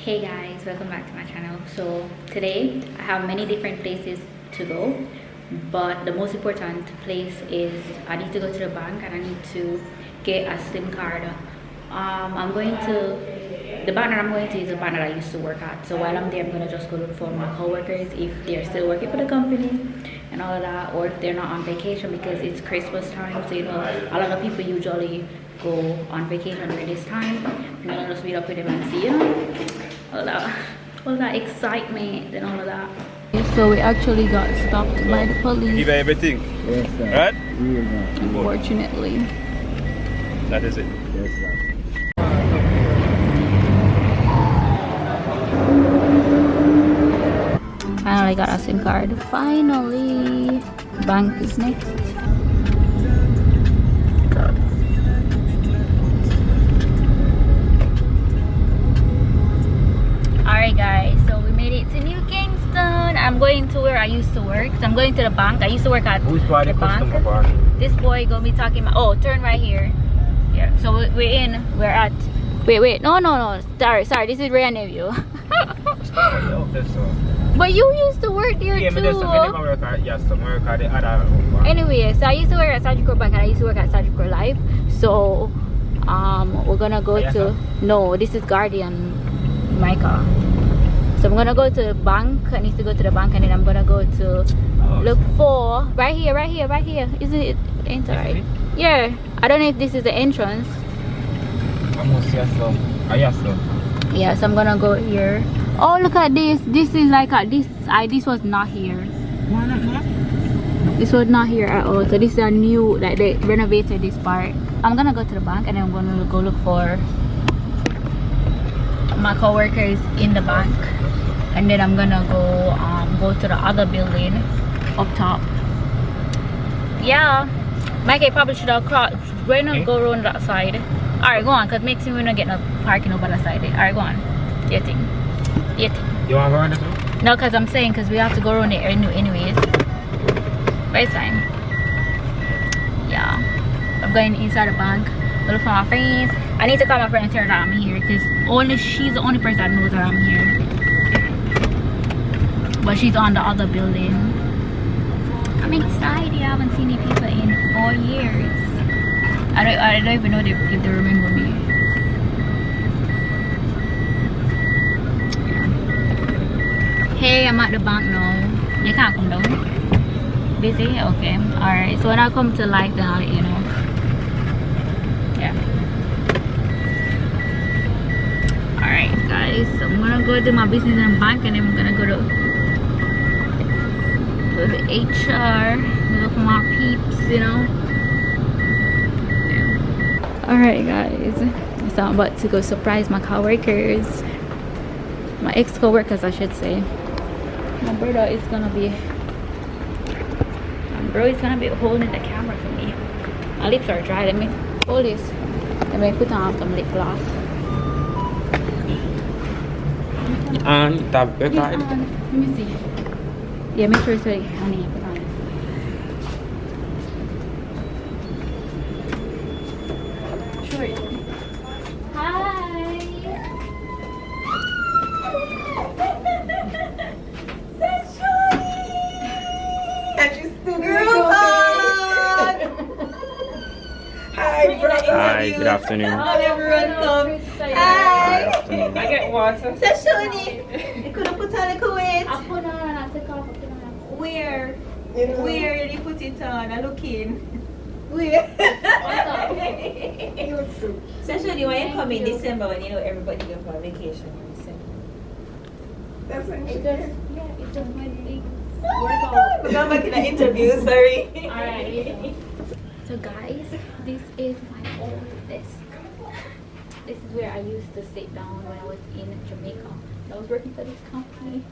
Hey guys, welcome back to my channel. So today I have many different places to go, but the most important place is I need to go to the bank and I need to get a SIM card. I'm going to the bank that I'm going to is a bank that I used to work at. So while I'm there, I'm gonna just go look for my co-workers if they're still working for the company and all of that, or if they're not on vacation because it's Christmas time. So you know, a lot of people usually go on vacation during this time. I'm gonna just meet up with them and see, you know, all that excitement and all of that. So we actually got stopped by the police. Give everything. Yes, sir. Right? Unfortunately. That is it. Yes, sir. Finally got a SIM card. Finally. Bank is next. Alright guys, so we made it to New Kingston. I'm going to where I used to work. So I'm going to the bank. I used to work at the bank. This boy gonna be talking about, oh, turn right here. Yeah, so we're at, wait, no, sorry, this is Rhea Nephew. But you used to work there too. Anyway, so I used to work at 𝐦𝐨𝐬𝐞 Bank and I used to work at 𝐦𝐨𝐬𝐞 Life. So we're gonna go to, no, this is Guardian Jamaica. So I'm gonna go to the bank. I need to go to the bank and then I'm gonna go to look for right here. Is it right? Yeah, I don't know if this is the entrance. Yeah, so I'm gonna go here. Oh, look at this. This is like this was not here. This was not here at all. So this is a new, like they renovated this part. I'm gonna go to the bank and then I'm gonna go look for my co-workers in the bank, and then I'm gonna go to the other building up top. Yeah, Mikey probably should have crossed. We're not go around that side. Alright, go on, cause makes me not get no parking over that side. Alright, go on. You think? You want to go around it? No, cause I'm saying cause we have to go around it anyways. But it's fine. Yeah, I'm going inside the bank. Look for my friends. I need to call my friend and tell her that I'm here because she's the only person that knows that I'm here. But she's on the other building. I'm excited. I haven't seen any people in 4 years. I don't even know if they remember me. Yeah. Hey, I'm at the bank now. You can't come down. Busy? Okay. Alright. So when I come to life, then I'll let you know. Yeah. Alright guys, so I'm gonna go do my business in the bank and then I'm gonna go to the HR, look for my peeps, you know. Yeah. Alright guys, so I'm about to go surprise my co-workers, my ex-co-workers I should say. My brother is gonna be holding the camera for me. My lips are dry. Let me hold this. Let me put on some lip gloss. And tap the card. Let me see. Yeah, make sure it's ready. Honey, put on. Sure. Hi. Hi, good afternoon. Everyone come. Hi. I get water. Sachoney. You could have put on a Kuwait. I put on and I took off. Where? Where did you put it on? I look in. Where? Sachoney, when you come in December, when you know everybody goes for vacation in December. That's when It just my big workout. We're going back in the interview, sorry. Alright. So guys, this is my old desk. This is where I used to sit down when I was in Jamaica. I was working for this company.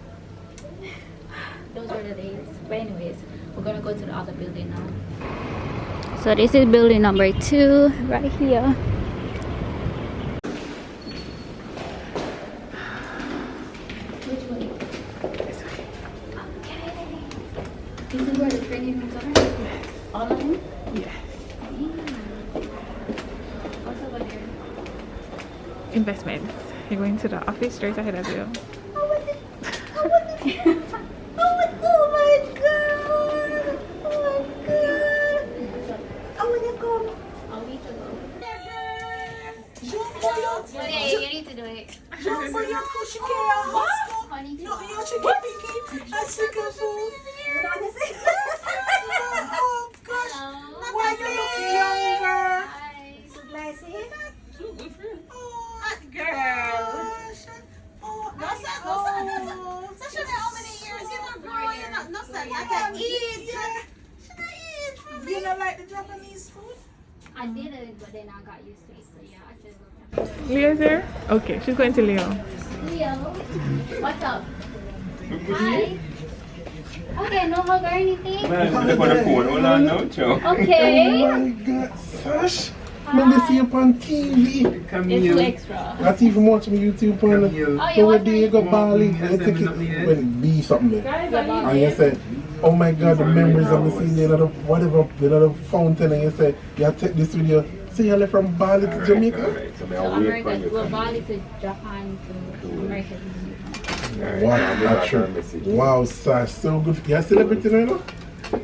Those were the days. But anyways, we're gonna go to the other building now. So this is building number 2 right here. Which way? This way. Okay. This is where the training rooms are? Yes. All of them? Yes. Yeah. What's over here? Investments. You're going to the office straight ahead of you. Oh my god! Oh my god! I wanna go. Okay, you need to do it. Jump for your cushy care. No, you should get picky. I should go food. Oh gosh. Why you look younger? Nice, eh? Oh, girl. Oh, no, Sachoney, how many years? You're not growing. You're not nothing. You can eat. Should I eat? You don't like the Japanese food? I didn't, but then I got used to it. So yeah, I should go. Leo's there? Okay, she's going to Leo. Leo, what's up? Hi. Okay, no hug or anything. Man, they're gonna phone. Hold on now, Joe. Okay. Oh my god, Sash! When they see you on TV, It's too extra. not even watching YouTube on the you day you go Bali, I think it when be something there. And you say, oh my god, the memories of me seeing the other whatever, the other fountain, and you say, you take this video. So you left from Bali to Jamaica? So America, well, Bali to Japan to America. What a trip. Wow, Sash, so good. You're a celebrity now?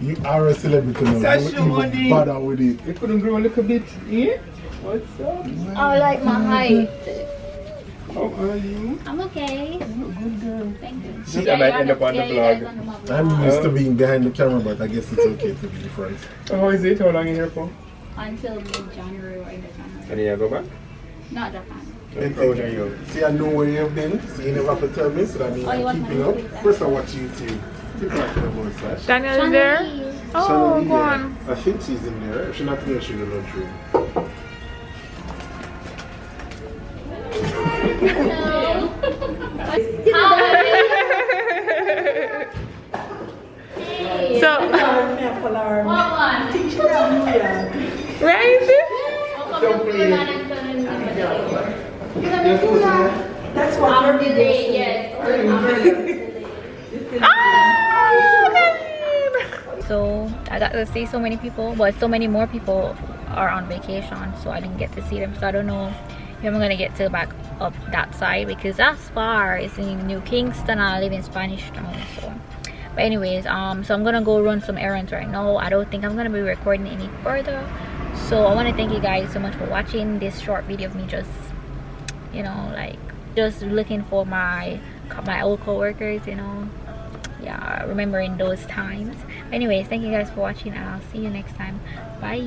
You are a celebrity now. Sash, Don't even bother with it. You couldn't grow a little bit here? What's up? I like my height. How are you? I'm okay. Good girl. Thank you. See, I might end up on the vlog. I'm used to being behind the camera, but I guess it's okay to be the front. How is it? How long are you here for? Until mid-January or end of January. And you go back? Not Japan. How proud are you? See, I know where you've been, so you never have to tell me, so that means Oh, you I'm want keeping my up. YouTube? First I watch YouTube. Keep talking about Sash. Daniel is there? Oh, Shannon, go on. I think she's in there. She's not here, she's in the lunchroom. So, right? That's what I'm doing. Yes. So I got to see so many people, but so many more people are on vacation, so I didn't get to see them. So I don't know if I'm gonna get to back up that side because that's far. It's in New Kingston. I live in Spanish Town, so. But anyways, so I'm gonna go run some errands right now. I don't think I'm gonna be recording any further. So I want to thank you guys so much for watching this short video of me just, you know, like just looking for my old co-workers, you know. Yeah, remembering those times. Anyways, thank you guys for watching, and I'll see you next time. Bye.